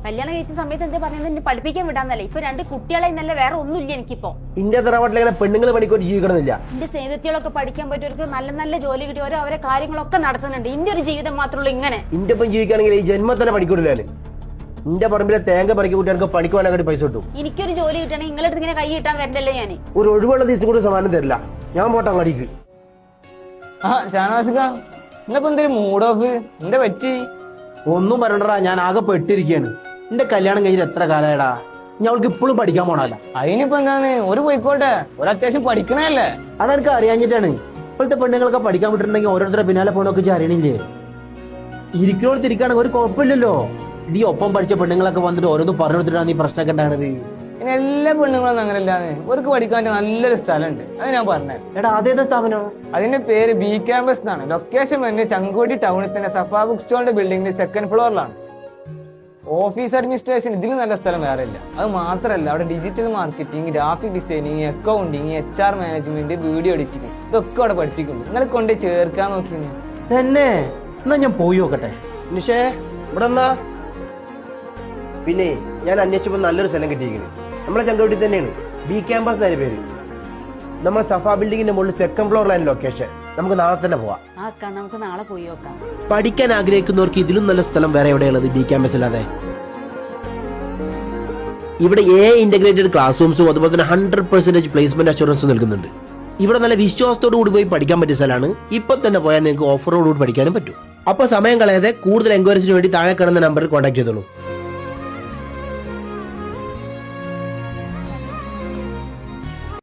കല്യാണം കഴിച്ച സമയത്ത് എന്താ പറയുന്നത് എന്നെ പഠിപ്പിക്കാൻ വിടാന്നല്ലേ? ഇപ്പൊ 2 കുട്ടികളെ എന്നല്ല വേറെ ഒന്നുമില്ല എനിക്കിപ്പോ. ഇന്ത്യ തറവാട്ടിലെ പെണ്ണുങ്ങൾ പണിക്കൊരു ജീവിക്കണമെന്നില്ല. എന്റെ സ്നേഹിതത്തികളൊക്കെ പഠിക്കാൻ പറ്റിയവർക്ക് നല്ല നല്ല ജോലി കിട്ടി ഓരോ അവരെ കാര്യങ്ങളൊക്കെ നടത്തുന്നുണ്ട്. ഇന്റെ ഒരു ജീവിതം മാത്രമുള്ളൂ ഇങ്ങനെ. ഇന്റെ ഒപ്പം ജീവിക്കുകയാണെങ്കിൽ ഈ ജന്മം തന്നെ പണിക്കൂടില്ലാന്. ഇന്റെ പറമ്പിലെ തേങ്ങ പറിക്കി കൂട്ടിയാൽ പണിക്ക് പോകാനായിട്ട് പൈസ കിട്ടും. എനിക്കൊരു ജോലി കിട്ടണമെങ്കിൽ നിങ്ങളടുത്ത് ഇങ്ങനെ കൈ കിട്ടാൻ വരണ്ടല്ലേ ഞാൻ. ഒരു ഒഴിവുള്ള ദിവസം കൂടി സമാനം തരില്ല. ഞാൻ പോട്ടെ അങ്ങാടിക്ക്. മൂഡ് ഓഫ് എന്താ പറ്റി? ഒന്നും പറയണ്ടടാ, ഞാൻ ആകെ പെട്ടിരിക്കുകയാണ്. എന്റെ കല്യാണം കഴിഞ്ഞിട്ട് എത്ര കാലമായടാ. ഞങ്ങൾക്ക് ഇപ്പോഴും പഠിക്കാൻ പോണല്ല. അതിനിപ്പോ എന്താണ്, ഒരു പോയിക്കോട്ടെ, ഒരു അത്യാവശ്യം പഠിക്കണല്ലേ. അതെനിക്ക് അറിയാഞ്ഞിട്ടാണ്. ഇപ്പോഴത്തെ പെണ്ണുങ്ങളൊക്കെ പഠിക്കാൻ വിട്ടിട്ടുണ്ടെങ്കിൽ ഓരോരുത്തരുടെ പിന്നാലെ പോകണമൊക്കെ അറിയണില്ലേ? ഇരിക്കണോടത്തിരിക്കുകയാണെങ്കിൽ ഒരു കുഴപ്പമില്ലല്ലോ. ഈ ഒപ്പം പഠിച്ച പെണ്ണുങ്ങളൊക്കെ വന്നിട്ട് ഓരോന്നും പറഞ്ഞു കൊടുത്തിട്ടാണ് ഈ പ്രശ്നമൊക്കെ ഉണ്ടാകുന്നത്. പിന്നെ എല്ലാ പെണ്ണുങ്ങളും അങ്ങനെ അല്ലാതെ അവർക്ക് പഠിക്കാൻ നല്ലൊരു സ്ഥലമുണ്ട്, അത് ഞാൻ പറഞ്ഞത്. എടാ അതേതാ സ്ഥാപനം? അതിന്റെ പേര് ബി ക്യാമ്പസ് എന്നാണ്. ലൊക്കേഷൻ തന്നെ ചങ്കോടി ടൗണിൽ തന്നെ സഫാ ബുക്ക് സ്റ്റോളിന്റെ ബിൽഡിംഗിന്റെ 2nd ഫ്ലോറിലാണ്. ഓഫീസ് അഡ്മിനിസ്ട്രേഷൻ ഇതിലും നല്ല സ്ഥലം വേറെ ഇല്ല. അത് മാത്രമല്ല, അവിടെ digital marketing, graphic designing, accounting, HR management, video editing ഇതൊക്കെ അവിടെ പഠിപ്പിക്കുന്നു. നിങ്ങൾ കൊണ്ട് ചേർക്കാൻ നോക്കി തന്നെ. എന്നാ ഞാൻ പോയി നോക്കട്ടെ. നിഷേ ഇവിടെ എന്നാ? പിന്നെ ഞാൻ അന്വേഷിച്ചപ്പോൾ നല്ലൊരു സ്ഥലം കിട്ടിയിരിക്കുന്നു. നമ്മളെ ചങ്കോട്ടി തന്നെയാണ്. ബി ക്യാമ്പസ് എന്നാണ് പേര്. നമ്മൾ സഫാ ബിൽഡിങ്ങിന്റെ മുകളിൽ 2nd ഫ്ലോറിലാണ് ലൊക്കേഷൻ. നമുക്ക് നാളെ തന്നെ പോവാം. നമുക്ക് നാളെ പോയി നോക്കാം. പഠിക്കാൻ ആഗ്രഹിക്കുന്നവർക്ക് ഇതിലും നല്ല സ്ഥലം വേറെ എവിടെയുള്ളത് ബി ക്യാമ്പസ് അല്ലാതെ? ഇവിടെ ഇന്റഗ്രേറ്റഡ് ക്ലാസ് റൂംസും അതുപോലെ തന്നെ 100% പ്ലേസ്മെന്റ് അഷുറൻസും നൽകുന്നുണ്ട്. ഇവിടെ നല്ല വിശ്വാസത്തോടു കൂടി പോയി പഠിക്കാൻ പറ്റിയ സ്ഥലമാണ്. ഇപ്പൊ തന്നെ പോയാൽ നിങ്ങൾക്ക് ഓഫറോടുകൂടി പഠിക്കാനും പറ്റും. അപ്പൊ സമയം കളയാതെ കൂടുതൽ എൻക്വയറീസിന് വേണ്ടി താഴെ കാണുന്ന നമ്പറിൽ കോൺടാക്ട് ചെയ്തോളൂ.